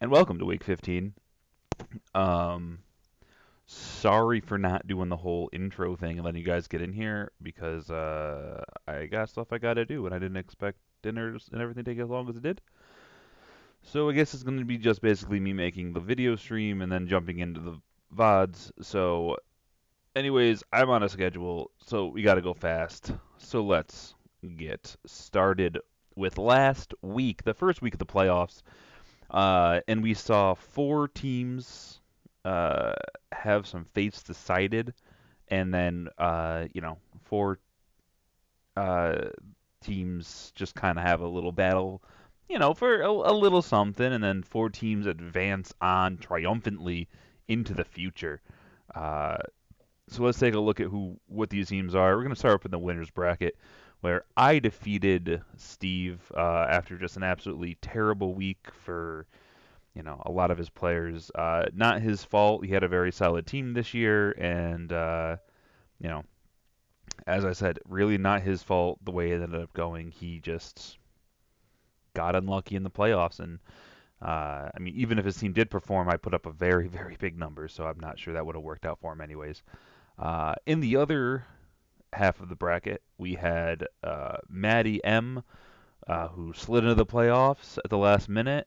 And welcome to week 15. Um, Sorry for not doing the whole intro thing and letting you guys get in here because I got stuff I gotta do and I didn't expect dinners and everything to take as long as it did. So I guess it's going to be just basically me making the video stream and then jumping into the VODs. So, anyways, I'm on a schedule, so we gotta go fast. So let's get started with last week, the first week of the playoffs. And we saw four teams uh, have some fates decided, and then four uh, teams just kind of have a little battle, for a little something, and then four teams advance on triumphantly into the future. Uh, so let's take a look at what these teams are. We're going to start up in the winners bracket, where I defeated Steve after just an absolutely terrible week for a lot of his players. Not his fault. He had a very solid team this year, and you know, as I said, really not his fault the way it ended up going. He just got unlucky in the playoffs, and I mean, even if his team did perform, I put up a very, very big number, so I'm not sure that would have worked out for him anyways. In the other half of the bracket, we had Matty M, who slid into the playoffs at the last minute.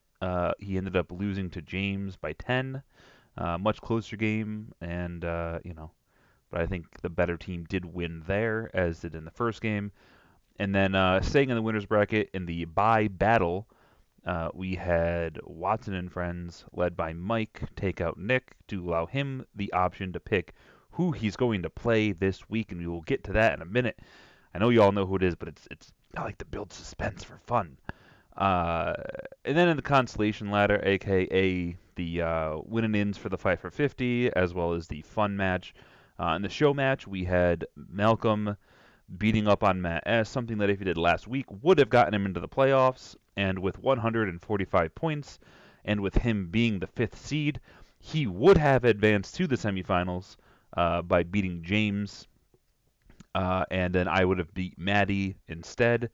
He ended up losing to James by 10. Much closer game, and but I think the better team did win there, as did in the first game. And then staying in the winners bracket in the bye battle, we had Watson and friends, led by Mike, take out Nick to allow him the option to pick who he's going to play this week, and we will get to that in a minute. I know you all know who it is, but it's I like to build suspense for fun. Uh, and then in the consolation ladder, aka the win and ins for the fight for 50, as well as the fun match. In the show match, we had Malcolm beating up on Matt S, something that if he did last week would have gotten him into the playoffs. And with 145 points, and with him being the fifth seed, he would have advanced to the semifinals by beating James, and then I would have beat Maddie instead.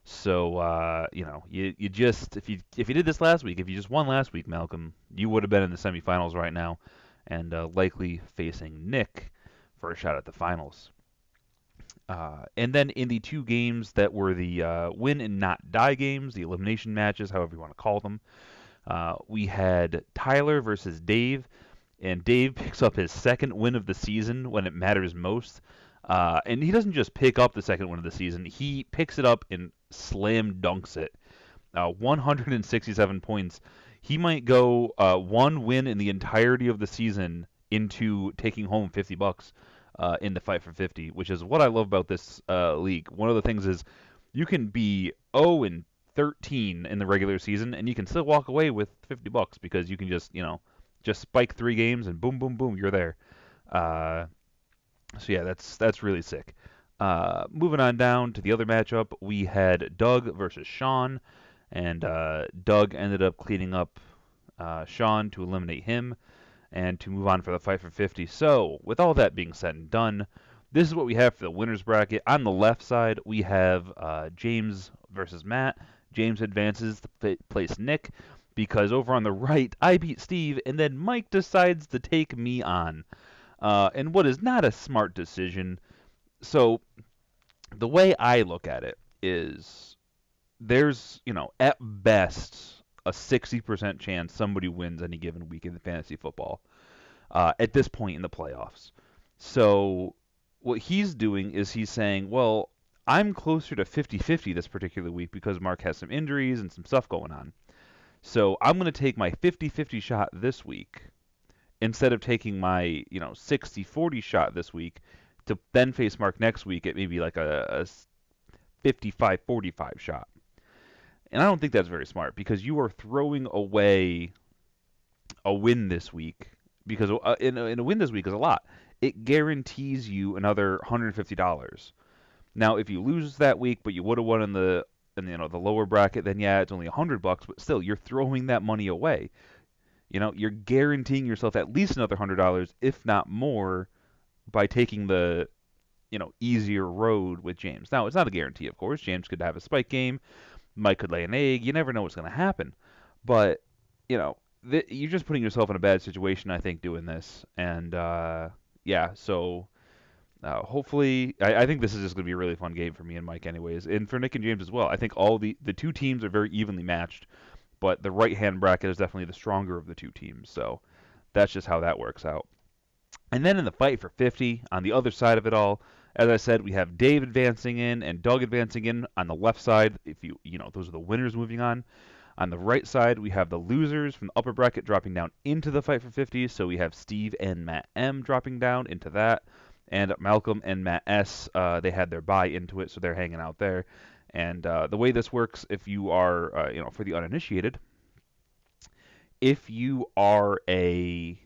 So you just if you did this last week, if you just won last week, Malcolm, you would have been in the semifinals right now, and likely facing Nick for a shot at the finals. And then in the two games that were the win and not die games, the elimination matches, however you want to call them, we had Tyler versus Dave, and Dave picks up his second win of the season when it matters most. And he doesn't just pick up the second win of the season, he picks it up and slam dunks it. 167 points. He might go one win in the entirety of the season into taking home $50 in the fight for 50, which is what I love about this league. One of the things is you can be 0 and 13 in the regular season, and you can still walk away with $50 because you can just spike 3 games and boom, boom, boom, you're there. Uh, so yeah, that's really sick. Moving on down to the other matchup, we had Doug versus Sean, and Doug ended up cleaning up Sean to eliminate him and to move on for the fight for 50. So, with all that being said and done, this is what we have for the winners bracket. On the left side, we have James versus Matt. James advances to place Nick because over on the right, I beat Steve, and then Mike decides to take me on. And what is not a smart decision. So, the way I look at it is there's, at best, a 60% chance somebody wins any given week in the fantasy football at this point in the playoffs. So what he's doing is he's saying, well, I'm closer to 50-50 this particular week because Mark has some injuries and some stuff going on. So I'm going to take my 50-50 shot this week instead of taking my 60-40 shot this week to then face Mark next week at maybe like a 55-45 shot. And I don't think that's very smart because you are throwing away a win this week because in a win this week is a lot. It guarantees you another $150. Now, if you lose that week, but you would have won in the lower bracket, then yeah, it's only $100, but still, you're throwing that money away. You're guaranteeing yourself at least another $100, if not more, by taking the easier road with James. Now, it's not a guarantee, of course. James could have a spike game. Mike could lay an egg. You never know what's going to happen. But you're just putting yourself in a bad situation, I think, doing this. And yeah, so hopefully, I think this is just going to be a really fun game for me and Mike, anyways, and for Nick and James as well. I think all the two teams are very evenly matched, but the right hand bracket is definitely the stronger of the two teams. So that's just how that works out. And then in the fight for 50, on the other side of it all, as I said, we have Dave advancing in and Doug advancing in on the left side. If those are the winners moving on. On the right side, we have the losers from the upper bracket dropping down into the fight for 50. So we have Steve and Matt M dropping down into that, and Malcolm and Matt S. They had their buy into it, so they're hanging out there. And the way this works, if you are, for the uninitiated, if you are the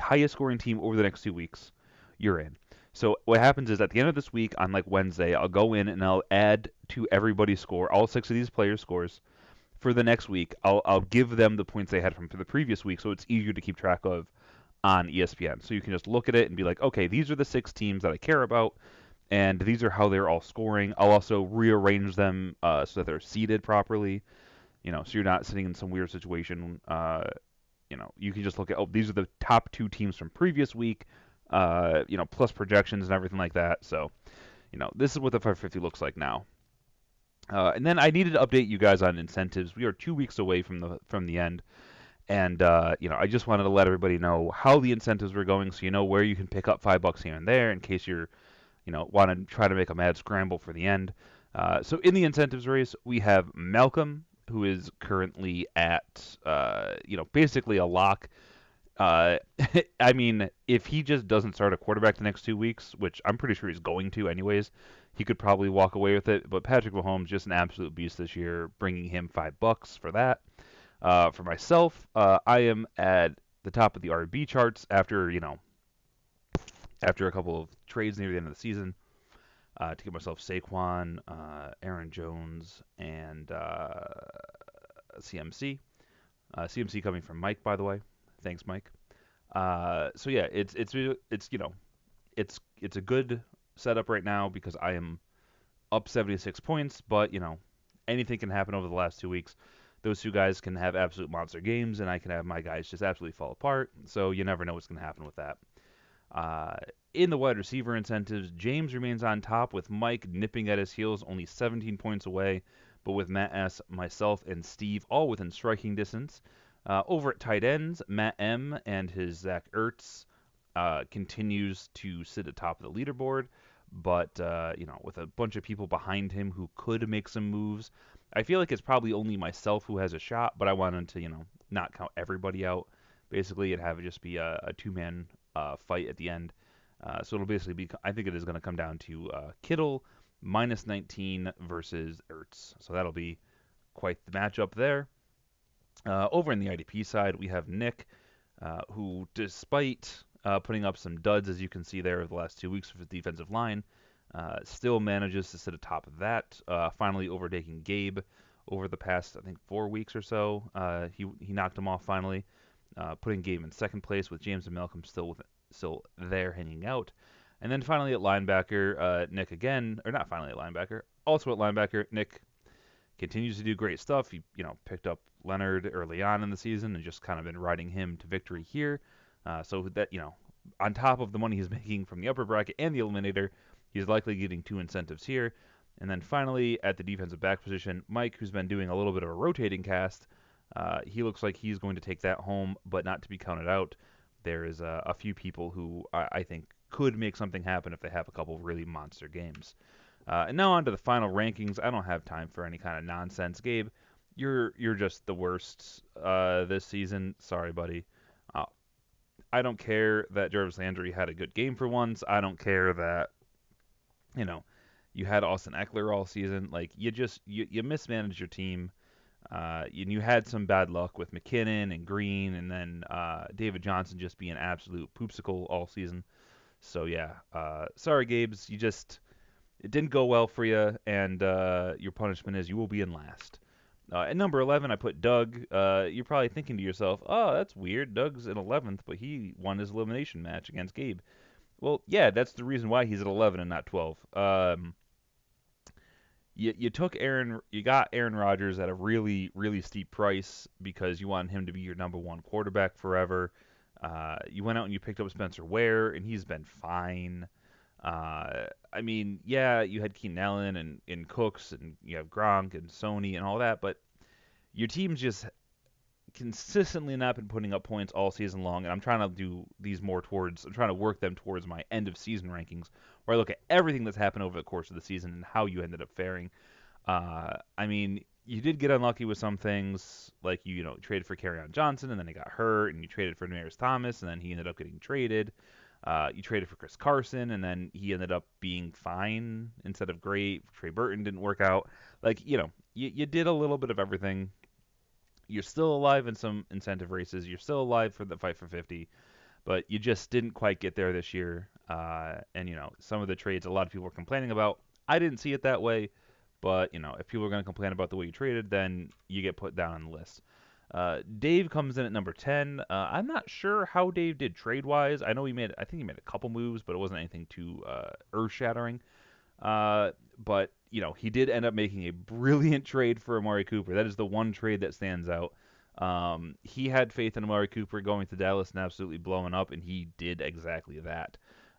highest scoring team over the next 2 weeks, you're in. So what happens is at the end of this week on like Wednesday, I'll go in and I'll add to everybody's score, all 6 of these players' scores for the next week. I'll give them the points they had from for the previous week, so it's easier to keep track of on ESPN. So you can just look at it and be like, okay, these are the 6 teams that I care about, and these are how they're all scoring. I'll also rearrange them so that they're seated properly. So you're not sitting in some weird situation. You can just look at, these are the top 2 teams from previous week, plus projections and everything like that. So, this is what the 550 looks like now. And then I needed to update you guys on incentives. We are 2 weeks away from the end, and I just wanted to let everybody know how the incentives were going, so you know where you can pick up $5 here and there in case you're, want to try to make a mad scramble for the end. So in the incentives race, we have Malcolm, who is currently at, basically a lock. I mean, if he just doesn't start a quarterback the next 2 weeks, which I'm pretty sure he's going to anyways, he could probably walk away with it. But Patrick Mahomes, just an absolute beast this year, bringing him $5 for that. For myself, I am at the top of the RB charts after a couple of trades near the end of the season to get myself Saquon, Aaron Jones, and CMC. CMC coming from Mike, by the way. Thanks, Mike. So yeah, it's a good setup right now because I am up 76 points, but anything can happen over the last 2 weeks. Those two guys can have absolute monster games, and I can have my guys just absolutely fall apart. So you never know what's going to happen with that. In the wide receiver incentives, James remains on top with Mike nipping at his heels, only 17 points away, but with Matt S., myself, and Steve all within striking distance. Over at tight ends, Matt M. and his Zach Ertz continues to sit atop of the leaderboard, but with a bunch of people behind him who could make some moves. I feel like it's probably only myself who has a shot, but I wanted to not count everybody out basically and have it just be a two-man fight at the end. So it'll basically be, I think it is going to come down to Kittle minus 19 versus Ertz. So that'll be quite the matchup there. Over in the IDP side, we have Nick, who, despite putting up some duds, as you can see there, over the last 2 weeks for the defensive line, still manages to sit atop of that, finally overtaking Gabe over the past, I think, 4 weeks or so. He knocked him off finally, putting Gabe in second place with James and Malcolm still there hanging out. And then finally at linebacker, Nick again, or not finally at linebacker, also at linebacker, Nick continues to do great stuff. He, picked up Leonard early on in the season and just kind of been riding him to victory here. So that, on top of the money he's making from the upper bracket and the eliminator, he's likely getting 2 incentives here. And then finally, at the defensive back position, Mike, who's been doing a little bit of a rotating cast, he looks like he's going to take that home, but not to be counted out. There is a few people who I think could make something happen if they have a couple really monster games. And now on to the final rankings. I don't have time for any kind of nonsense. Gabe, you're just the worst this season. Sorry, buddy. I don't care that Jarvis Landry had a good game for once. I don't care that you had Austin Eckler all season. Like you mismanaged your team. You had some bad luck with McKinnon and Green, and then David Johnson just being absolute poopsicle all season. So yeah, sorry, Gabes. It didn't go well for you, and your punishment is you will be in last. At number 11, I put Doug. You're probably thinking to yourself, oh, that's weird. Doug's in 11th, but he won his elimination match against Gabe. Well, yeah, that's the reason why he's at 11 and not 12. you got Aaron Rodgers at a really really steep price because you wanted him to be your number one quarterback forever. You went out and you picked up Spencer Ware, and he's been fine. I mean, yeah, you had Keenan Allen and Cooks, and you have Gronk and Sony and all that, but your team's just consistently not been putting up points all season long, and I'm trying to do these more towards, I'm trying to work them towards my end of season rankings, where I look at everything that's happened over the course of the season and how you ended up faring. I mean, you did get unlucky with some things, like you traded for Kerryon Johnson, and then he got hurt, and you traded for Demaryius Thomas, and then he ended up getting traded. You traded for Chris Carson, and then he ended up being fine instead of great. Trey Burton didn't work out. Like, you did a little bit of everything. You're still alive in some incentive races. You're still alive for the fight for 50, but you just didn't quite get there this year. And some of the trades a lot of people are complaining about. I didn't see it that way, but if people are going to complain about the way you traded, then you get put down on the list. Dave comes in at number 10. I'm not sure how Dave did trade wise. I think he made a couple moves, but it wasn't anything too earth shattering. But he did end up making a brilliant trade for Amari Cooper. That is the one trade that stands out. He had faith in Amari Cooper going to Dallas and absolutely blowing up, and he did exactly that.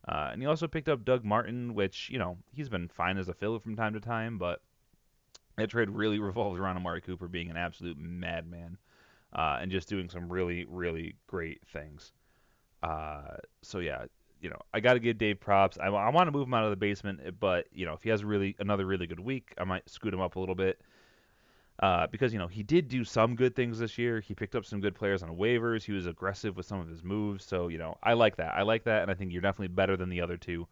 And he also picked up Doug Martin, which he's been fine as a filler from time to time, but that trade really revolves around Amari Cooper being an absolute madman and just doing some really, really great things. So yeah, I got to give Dave props. I want to move him out of the basement, but if he has another really good week, I might scoot him up a little bit. Because he did do some good things this year. He picked up some good players on waivers. He was aggressive with some of his moves. So I like that. I like that, and I think you're definitely better than the other two.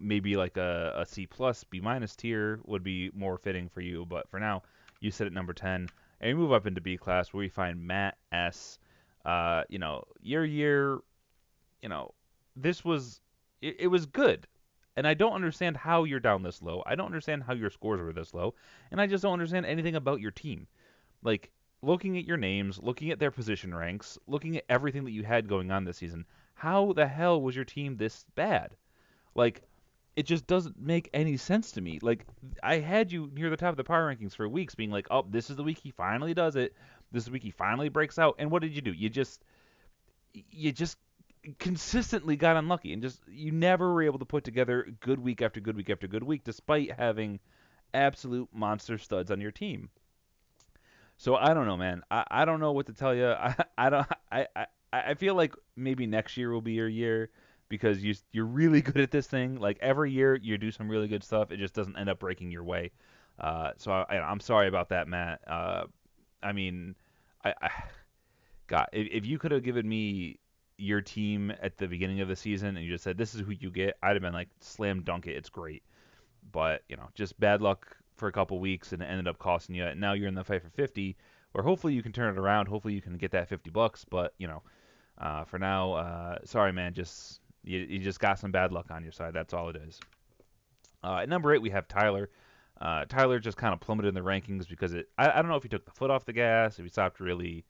Maybe like a C plus, B minus tier would be more fitting for you. But for now, you sit at number 10, and you move up into B class where you find Matt S. Your year, you know, this was it was good. And I don't understand how you're down this low. I don't understand how your scores were this low. And I just don't understand anything about your team. Like, looking at your names, looking at their position ranks, looking at everything that you had going on this season, how the hell was your team this bad? Like, it just doesn't make any sense to me. Like, I had you near the top of the power rankings for weeks being like, oh, this is the week he finally does it. This is the week he finally breaks out. And what did you do? You just consistently got unlucky and just you never were able to put together good week after good week after good week despite having absolute monster studs on your team. So I don't know, man. I don't know what to tell you. I don't I feel like maybe next year will be your year because you're really good at this thing. Like every year you do some really good stuff. It just doesn't end up breaking your way. I'm sorry about that, Matt. I mean, I God, if you could have given me your team at the beginning of the season and you just said this is who you get, I'd have been like slam dunk it. It's great, but just bad luck for a couple weeks and it ended up costing you. And now you're in the fight for 50, where hopefully you can turn it around. Hopefully you can get that $50. But for now, sorry man, just you just got some bad luck on your side. That's all it is. At number 8 we have Tyler. Tyler just kind of plummeted in the rankings because I don't know if he took the foot off the gas, if he stopped really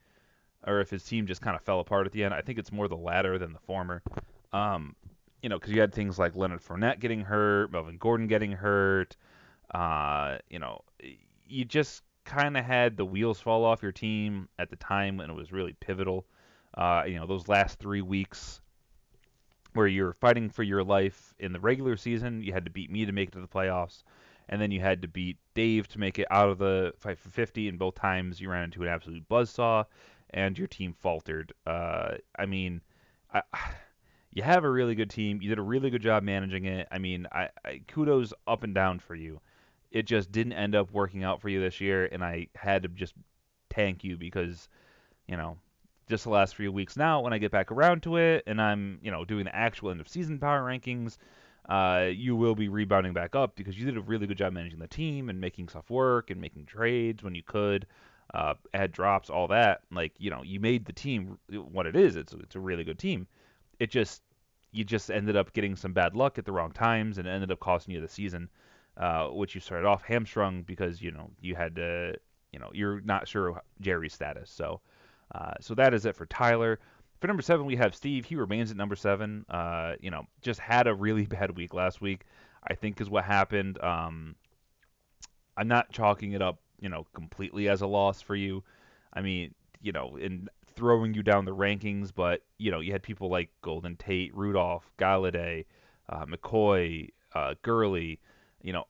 or if his team just kind of fell apart at the end. I think it's more the latter than the former. Because you had things like Leonard Fournette getting hurt, Melvin Gordon getting hurt. You just kind of had the wheels fall off your team at the time when it was really pivotal. Those last 3 weeks where you're fighting for your life in the regular season, you had to beat me to make it to the playoffs, and then you had to beat Dave to make it out of the fight for 50, and both times you ran into an absolute buzzsaw, and your team faltered. I mean, I, you have a really good team. You did a really good job managing it. I mean, kudos up and down for you. It just didn't end up working out for you this year, and I had to just tank you because, you know, just the last few weeks now, when I get back around to it and I'm, doing the actual end of season power rankings, you will be rebounding back up because you did a really good job managing the team and making stuff work and making trades when you could, add drops, all that. Like, you made the team what it is. It's a really good team. It just you just ended up getting some bad luck at the wrong times and it ended up costing you the season, which you started off hamstrung because you had to, you're not sure Jerry's status. So that is it for Tyler. For number 7, we have Steve. He remains at number 7. Just had a really bad week last week, I think is what happened. I'm not chalking it up, completely as a loss for you. I mean, in throwing you down the rankings, but you had people like Golden Tate, Rudolph, Galladay, McCoy, Gurley,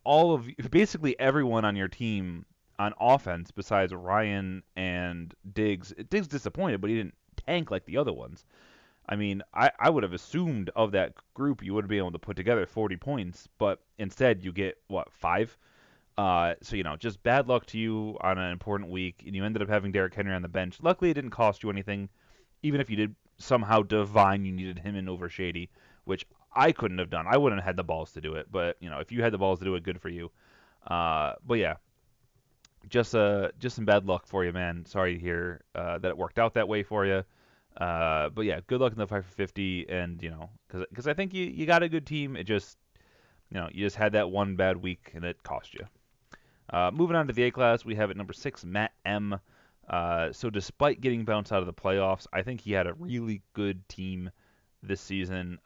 all of basically everyone on your team on offense besides Ryan and Diggs. Diggs disappointed, but he didn't tank like the other ones. I mean, I would have assumed of that group you would be able to put together 40 points, but instead you get, what, 5? So, just bad luck to you on an important week, and you ended up having Derrick Henry on the bench. Luckily, it didn't cost you anything, even if you did somehow divine you needed him in over Shady, which I couldn't have done. I wouldn't have had the balls to do it, but, if you had the balls to do it, good for you. But yeah, just some bad luck for you, man. Sorry to hear that it worked out that way for you. But yeah, good luck in the fight for 50, and because I think you got a good team. It just you just had that one bad week and it cost you. Moving on to the A class, we have at number 6 Matt M. So despite getting bounced out of the playoffs, I think he had a really good team this season.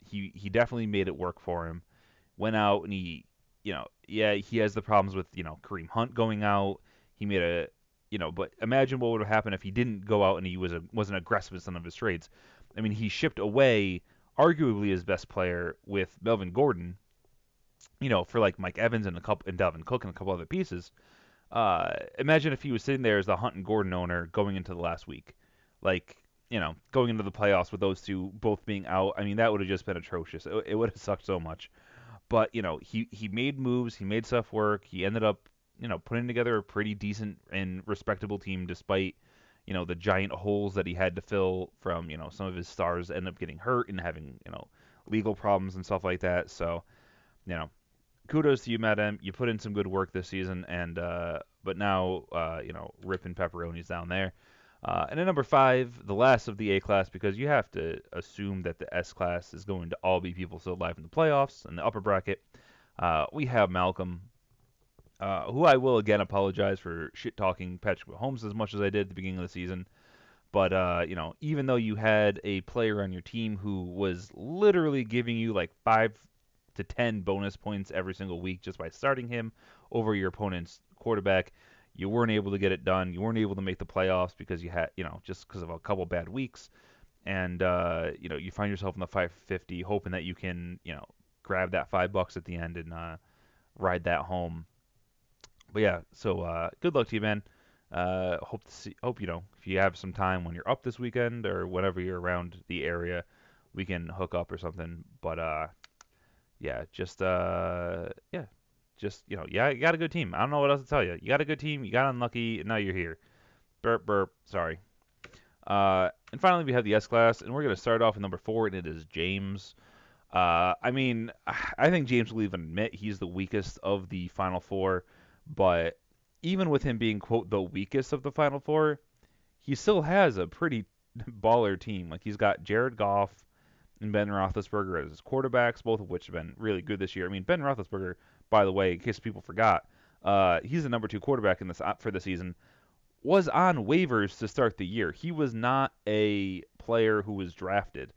He definitely made it work for him. Went out and yeah, he has the problems with Kareem Hunt going out. He made a but imagine what would have happened if he didn't go out and he wasn't aggressive in some of his trades. I mean, he shipped away arguably his best player with Melvin Gordon, for like Mike Evans and Dalvin Cook and a couple other pieces. Imagine if he was sitting there as the Hunt and Gordon owner going into the last week, like going into the playoffs with those two both being out. I mean, that would have just been atrocious. It would have sucked so much. But he made moves, he made stuff work. He ended up putting together a pretty decent and respectable team despite the giant holes that he had to fill from some of his stars end up getting hurt and having legal problems and stuff like that. So you know kudos to you, Madam. You put in some good work this season, and but now ripping pepperonis down there. And at number 5, the last of the A class, because you have to assume that the S class is going to all be people still alive in the playoffs in the upper bracket. We have Malcolm, who I will again apologize for shit talking Patrick Mahomes as much as I did at the beginning of the season. But even though you had a player on your team who was literally giving you like 5 to 10 bonus points every single week just by starting him over your opponent's quarterback, you weren't able to get it done. You weren't able to make the playoffs because you had, just because of a couple bad weeks, and you find yourself in the 550, hoping that you can, grab that $5 at the end and ride that home. But yeah, so good luck to you, man. Hope if you have some time when you're up this weekend or whenever you're around the area, we can hook up or something. But yeah, yeah, yeah, you got a good team. I don't know what else to tell you. You got a good team. You got unlucky, and now you're here. Burp burp. Sorry. And finally, we have the S class, and we're gonna start off with number 4, and it is James. I mean, I think James will even admit he's the weakest of the final 4, but even with him being quote the weakest of the final 4, he still has a pretty baller team. Like he's got Jared Goff and Ben Roethlisberger as his quarterbacks, both of which have been really good this year. I mean, Ben Roethlisberger, by the way, in case people forgot, he's the number 2 quarterback in this for the season. Was on waivers to start the year. He was not a player who was drafted.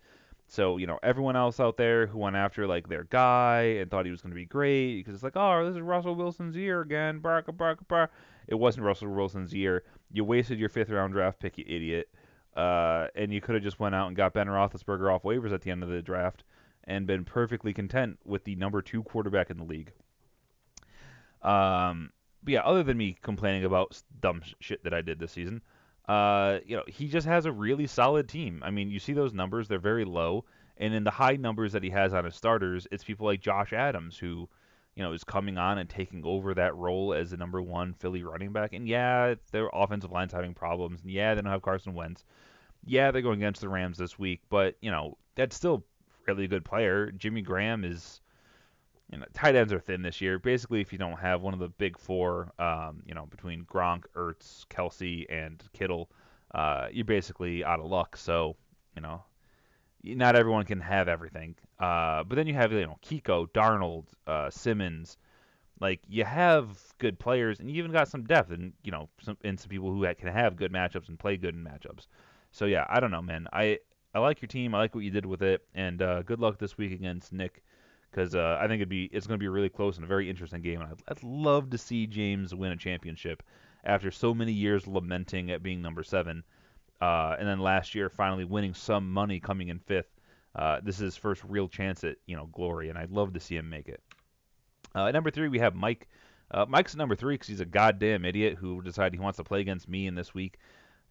So, everyone else out there who went after like their guy and thought he was going to be great because it's like, oh, this is Russell Wilson's year again. Baraka, baraka, baraka. It wasn't Russell Wilson's year. You wasted your 5th-round draft pick, you idiot. And you could have just went out and got Ben Roethlisberger off waivers at the end of the draft and been perfectly content with the number 2 quarterback in the league. But yeah, other than me complaining about dumb shit that I did this season, he just has a really solid team. I mean, you see those numbers; they're very low, and in the high numbers that he has on his starters, it's people like Josh Adams who, is coming on and taking over that role as the number 1 Philly running back. And yeah, their offensive line's having problems. And yeah, they don't have Carson Wentz. Yeah, they're going against the Rams this week, but that's still a really good player. Jimmy Graham is tight ends are thin this year. Basically, if you don't have one of the big 4, between Gronk, Ertz, Kelsey, and Kittle, you're basically out of luck. So, not everyone can have everything. But then you have, Kiko, Darnold, Simmons. Like, you have good players, and you even got some depth, and, some people who can have good matchups and play good in matchups. So, yeah, I don't know, man. I like your team. I like what you did with it, and good luck this week against Nick because I think it's going to be really close and a very interesting game. And I'd love to see James win a championship after so many years lamenting at being number 7, and then last year finally winning some money coming in 5th. This is his first real chance at glory, and I'd love to see him make it. At number 3 we have Mike. Mike's at number 3 because he's a goddamn idiot who decided he wants to play against me in this week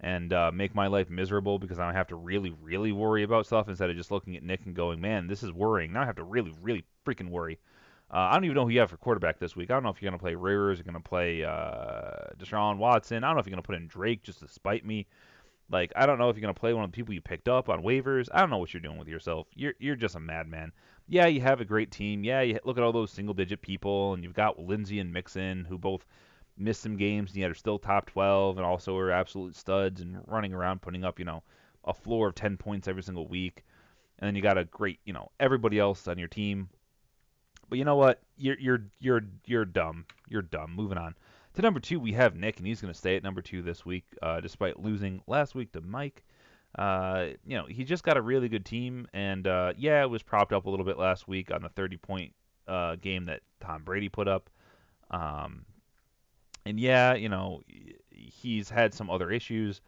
and make my life miserable because I have to really, really worry about stuff instead of just looking at Nick and going, man, this is worrying. Now I have to really, really freaking worry. I don't even know who you have for quarterback this week. I don't know if you're going to play Rivers, you're going to play Deshaun Watson. I don't know if you're going to put in Drake just to spite me. Like, I don't know if you're going to play one of the people you picked up on waivers. I don't know what you're doing with yourself. You're just a madman. Yeah, you have a great team. Yeah, you look at all those single-digit people, and you've got Lindsey and Mixon, who both missed some games and yet are still top 12 and also are absolute studs and running around putting up, a floor of 10 points every single week. And then you got a great, everybody else on your team. But you know what? You're dumb. You're dumb. Moving on. To number 2, we have Nick, and he's going to stay at number 2 this week, despite losing last week to Mike. He just got a really good team, and it was propped up a little bit last week on the 30-point game that Tom Brady put up. And he's had some other issues,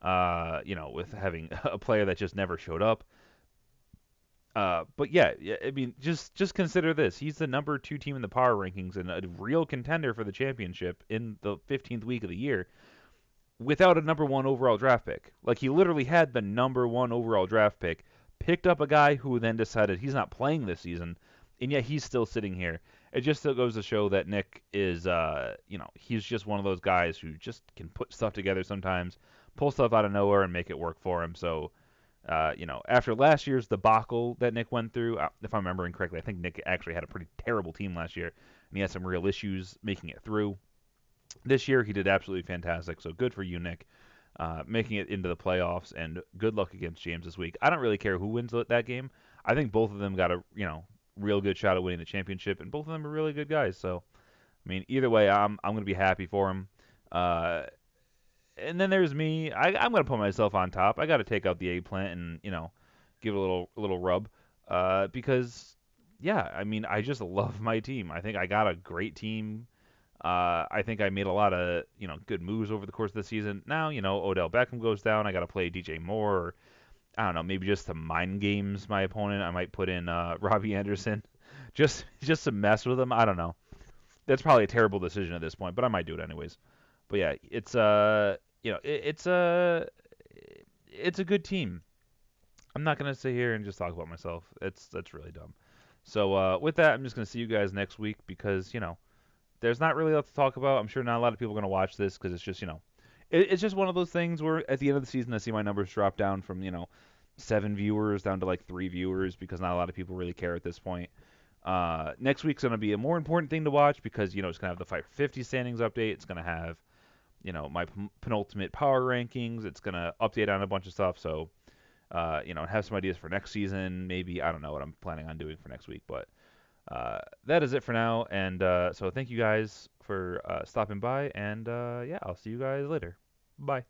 with having a player that just never showed up. But yeah, I mean, just consider this: he's the number 2 team in the power rankings and a real contender for the championship in the 15th week of the year, without a number 1 overall draft pick. Like, he literally had the number 1 overall draft pick, picked up a guy who then decided he's not playing this season, and yet he's still sitting here. It just still goes to show that Nick is, he's just one of those guys who just can put stuff together sometimes, pull stuff out of nowhere, and make it work for him. So, after last year's debacle that Nick went through, if I'm remembering correctly, I think Nick actually had a pretty terrible team last year, and he had some real issues making it through. This year, he did absolutely fantastic, so good for you, Nick, making it into the playoffs, and good luck against James this week. I don't really care who wins that game. I think both of them got a, real good shot at winning the championship, and both of them are really good guys, so, I mean, either way, I'm going to be happy for him. And then there's me. I'm going to put myself on top. I got to take out the eggplant and, give it a little rub, because, yeah, I mean, I just love my team. I think I got a great team. I think I made a lot of, good moves over the course of the season. Now, Odell Beckham goes down. I got to play DJ Moore, or I don't know, maybe just to mind games my opponent. I might put in Robbie Anderson, just to mess with him. I don't know. That's probably a terrible decision at this point, but I might do it anyways. But yeah, it's it's a good team. I'm not gonna sit here and just talk about myself. That's really dumb. So with that, I'm just gonna see you guys next week because there's not really a lot to talk about. I'm sure not a lot of people are gonna watch this because it's just it's just one of those things where at the end of the season I see my numbers drop down from 7 viewers down to like 3 viewers because not a lot of people really care at this point. Next week's gonna be a more important thing to watch because it's gonna have the 550 standings update. It's gonna have my penultimate power rankings. It's going to update on a bunch of stuff. So, have some ideas for next season. Maybe, I don't know what I'm planning on doing for next week. But that is it for now. And so thank you guys for stopping by. And yeah, I'll see you guys later. Bye.